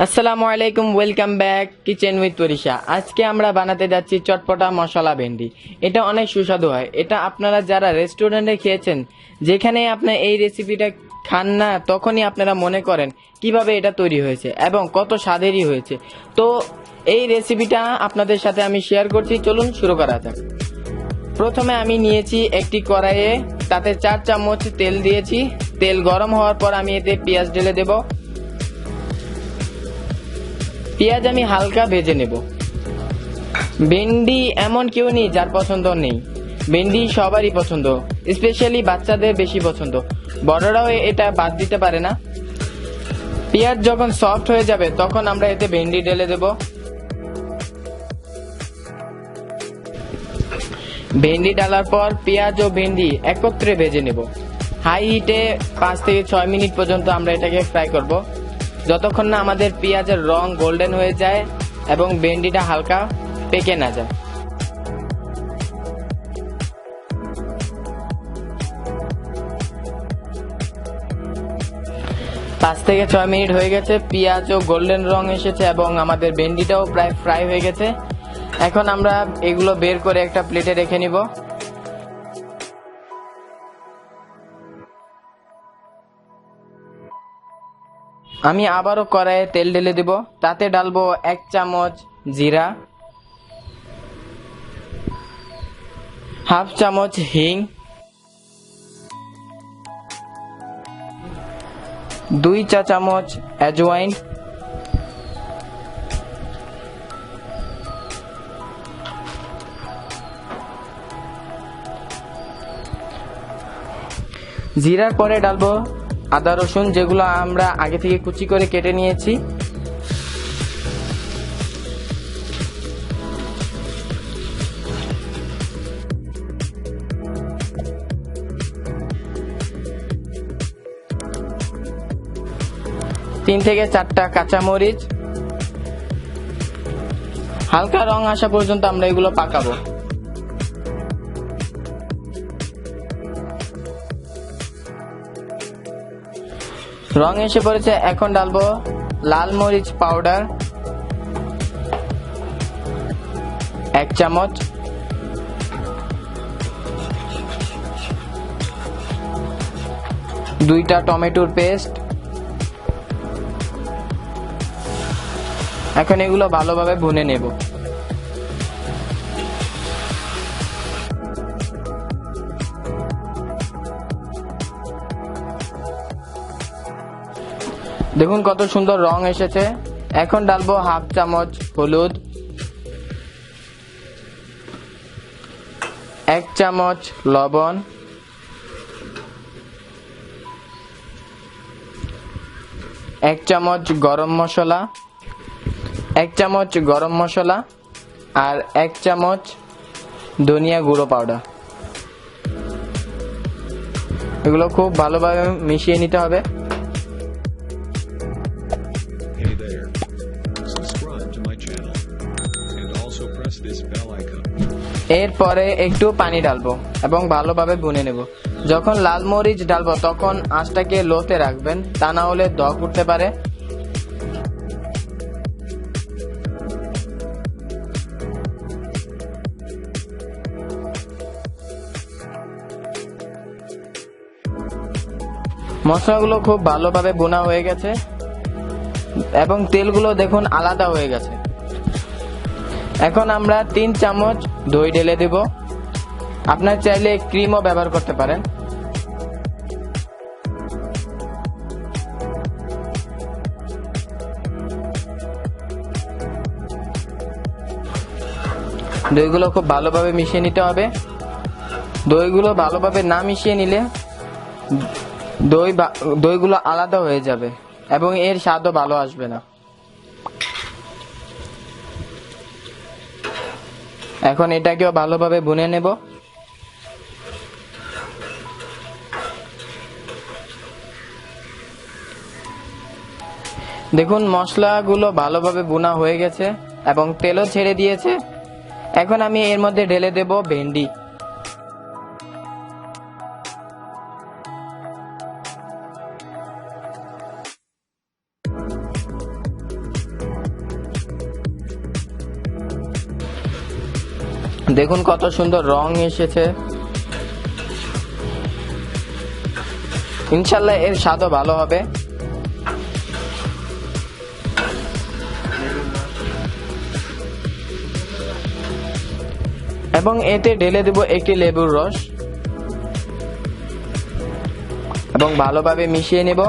আসসালামু আলাইকুম, welcome back kitchen with ওয়ারিশা। আজকে আমরা বানাতে যাচ্ছি চটপটা মশলা ভেন্ডি। এটা অনেক সুস্বাদু হয়। এটা আপনারা যারা রেস্টুরেন্টে খেয়েছেন, যেখানে আপনি এই রেসিপিটা খান না, তখনই আপনারা মনে করেন কিভাবে এটা তৈরি হয়েছে এবং কত স্বাদেরই হয়েছে। তো এই রেসিপিটা আপনাদের সাথে আমি শেয়ার করছি, চলুন শুরু করা যাক। প্রথমে আমি নিয়েছি একটি কড়াইয়ে, তাতে 4 চামচ তেল দিয়েছি। তেল গরম হওয়ার পর আমি এতে পেঁয়াজ ঢেলে দেব। পেঁয়াজ আমি হালকা ভেজে নেব। ভেন্ডি এমন কেউ নেই যার পছন্দ নেই, ভেন্ডি সবারই পছন্দ, স্পেশালি বাচ্চাদের বেশি পছন্দ, বড়রাও এটা বাদ দিতে পারে না। পেঁয়াজ যখন সফট হয়ে যাবে তখন আমরা এতে ভেন্ডি ঢেলে দেব। ভেন্ডি ডালার পর পেঁয়াজ ও ভেন্ডি একত্রে ভেজে নেব। হাই হিটে 5 থেকে 6 মিনিট পর্যন্ত আমরা এটাকে ফ্রাই করব, যতক্ষণ না আমাদের পেঁয়াজের রং গোল্ডেন হয়ে যায় এবং ভেন্ডিটা হালকা পেকে না যায়। 5 থেকে 6 মিনিট হয়ে গেছে, পেঁয়াজও গোল্ডেন রং এসেছে এবং আমাদের ভেন্ডিটাও প্রায় ফ্রাই হয়ে গেছে। এখন আমরা এগুলো বের করে একটা প্লেটে রেখে নিব। আমি আবারও কড়াইয়ে তেল ঢেলে দিব। তাতে ডালবো 1 চামচ জিরা, হাফ চামচ হিং, 2 চা চামচ অ্যাজওয়াইন, জিরার পরে ডালবো আদা রসুন, যেগুলো আমরা আগে থেকে কুচি করে কেটে নিয়েছি। তিন থেকে 4টা কাঁচামরিচ। হালকা রং আসা পর্যন্ত আমরা এগুলো পাকাবো। রং এসে পড়েছে, এখন ডালবো লাল মরিচ পাউডার 1 চামচ, দুইটা টমেটোর পেস্ট। এখন এগুলো ভালোভাবে ভুনে নেব। দেখুন কত সুন্দর রং এসেছে। এখন ডালবো হাফ চামচ হলুদ, 1 চামচ লবণ, 1 চামচ গরম মশলা, 1 চামচ গরম মশলা আর 1 চামচ ধনিয়া গুঁড়ো পাউডার। এগুলো খুব ভালোভাবে মিশিয়ে নিতে হবে। Hey there. Subscribe to my channel and also press this bell icon. এরপরে একটু পানি ঢালবো এবং ভালোভাবে ভুনে নেব। যখন লাল মরিচ ঢালবো তখন আঁচটাকে লোতে রাখবেন, তা না হলে দগ উঠতে পারে। মশলাগুলো খুব ভালোভাবে ভুনা হয়ে গেছে এবং তেলগুলো দেখুন আলাদা হয়ে গেছে। এখন আমরা 3 চামচ দই ঢেলে দেব। আপনার চাইলে ক্রিমও ব্যবহার করতে পারেন। দইগুলো খুব ভালোভাবে মিশিয়ে নিতে হবে। দইগুলো ভালোভাবে না মিশিয়ে নিলে দইগুলো আলাদা হয়ে যাবে এবং এর স্বাদও ভালো আসবে না। এখন এটাকেও ভালোভাবে ভুনে নেব। দেখুন মশলাগুলো ভালোভাবে ভুনা হয়ে গেছে এবং তেলও ছেড়ে দিয়েছে। এখন আমি এর মধ্যে ঢেলে দেব ভেন্ডি। দেখুন কত সুন্দর রং এসেছে। ইনশাল্লাহ এর স্বাদও ভালো হবে। এবং এতে ঢেলে দেব একটি লেবুর রস এবং ভালোভাবে মিশিয়ে নেব।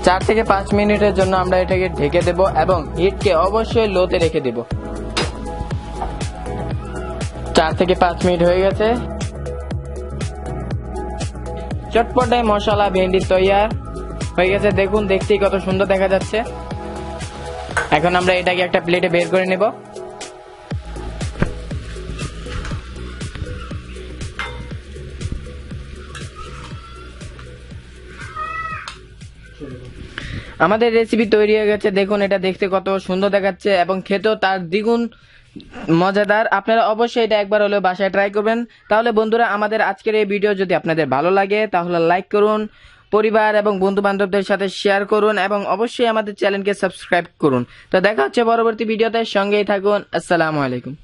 চার থেকে 5 মিনিটের জন্য আমরা এটাকে ঢেকে দেব এবং হিটকে অবশ্যই লোতে রেখে দেব। 4 থেকে 5 মিনিট হয়ে গেছে। চটপটাই মশলা ভেন্ডি তৈয়ার হয়ে গেছে। দেখুন দেখতেই কত সুন্দর দেখা যাচ্ছে। এখন আমরা এটাকে একটা প্লেটে বের করে নেব। আমাদের রেসিপি তৈরি হয়ে গেছে। দেখুন এটা দেখতে কত সুন্দর দেখাচ্ছে এবং খেতেও তার দ্বিগুণ মজাদার। আপনারা অবশ্যই এটা একবার হলেও বাসায় ট্রাই করবেন। তাহলে বন্ধুরা, আমাদের আজকের এই ভিডিও যদি আপনাদের ভালো লাগে তাহলে লাইক করুন, পরিবার এবং বন্ধু বান্ধবদের সাথে শেয়ার করুন এবং অবশ্যই আমাদের চ্যানেলকে সাবস্ক্রাইব করুন। তো দেখা হচ্ছে পরবর্তী ভিডিওতে, সঙ্গেই থাকুন। আসসালামু আলাইকুম।